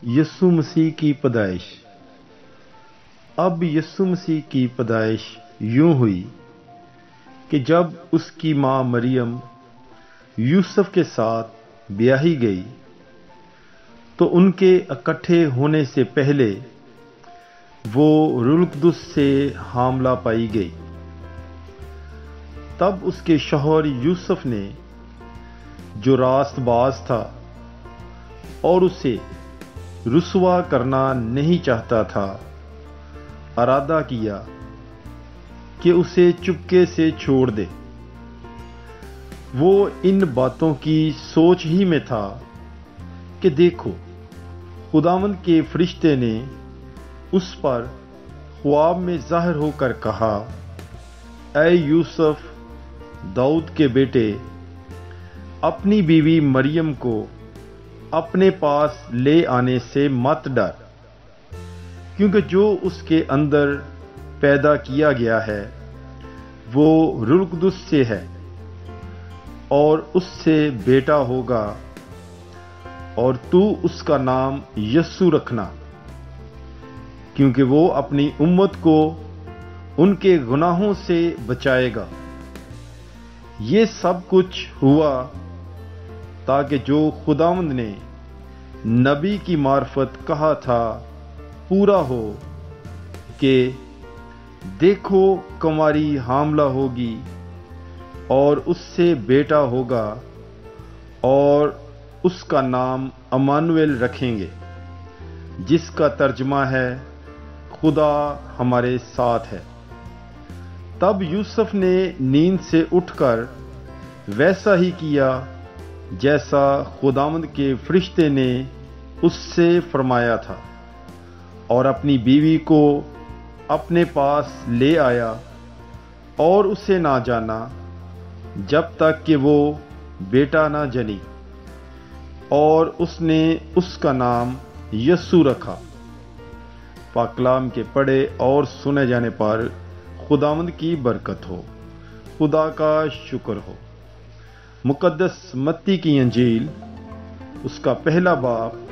یسوع مسیح کی پیدائش۔ اب یسوع مسیح کی پیدائش یوں ہوئی کہ جب اس کی ماں مریم یوسف کے ساتھ بیاہی گئی تو ان کے اکٹھے ہونے سے پہلے وہ روح القدس سے حاملہ پائی گئی۔ تب اس کے شوہر یوسف نے، جو راست باز تھا اور اسے رسوا کرنا نہیں چاہتا تھا، ارادہ کیا کہ اسے چپکے سے چھوڑ دے۔ وہ ان باتوں کی سوچ ہی میں تھا کہ دیکھو، خداوند کے فرشتے نے اس پر خواب میں ظاہر ہو کر کہا، اے یوسف، داؤد کے بیٹے، اپنی بیوی مریم کو اپنے پاس لے آنے سے مت ڈر، کیونکہ جو اس کے اندر پیدا کیا گیا ہے وہ روح القدس سے ہے، اور اس سے بیٹا ہوگا، اور تو اس کا نام یسوع رکھنا، کیونکہ وہ اپنی امت کو ان کے گناہوں سے بچائے گا۔ یہ سب کچھ ہوا تاکہ جو خداوند نے نبی کی معرفت کہا تھا پورا ہو کہ دیکھو، کنواری حاملہ ہوگی اور اس سے بیٹا ہوگا، اور اس کا نام امانویل رکھیں گے، جس کا ترجمہ ہے خدا ہمارے ساتھ ہے۔ تب یوسف نے نیند سے اٹھ کر ویسا ہی کیا جیسا خداوند کے فرشتے نے اس سے فرمایا تھا، اور اپنی بیوی کو اپنے پاس لے آیا، اور اسے نہ جانا جب تک کہ وہ بیٹا نہ جنی، اور اس نے اس کا نام یسوع رکھا۔ پاک کلام کے پڑھے اور سنے جانے پر خداوند کی برکت ہو۔ خدا کا شکر ہو۔ مقدس متی کی انجیل، اس کا پہلا باب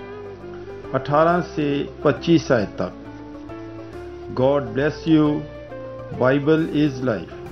18 سے 25 آیت تک۔ God bless you. Bible is life.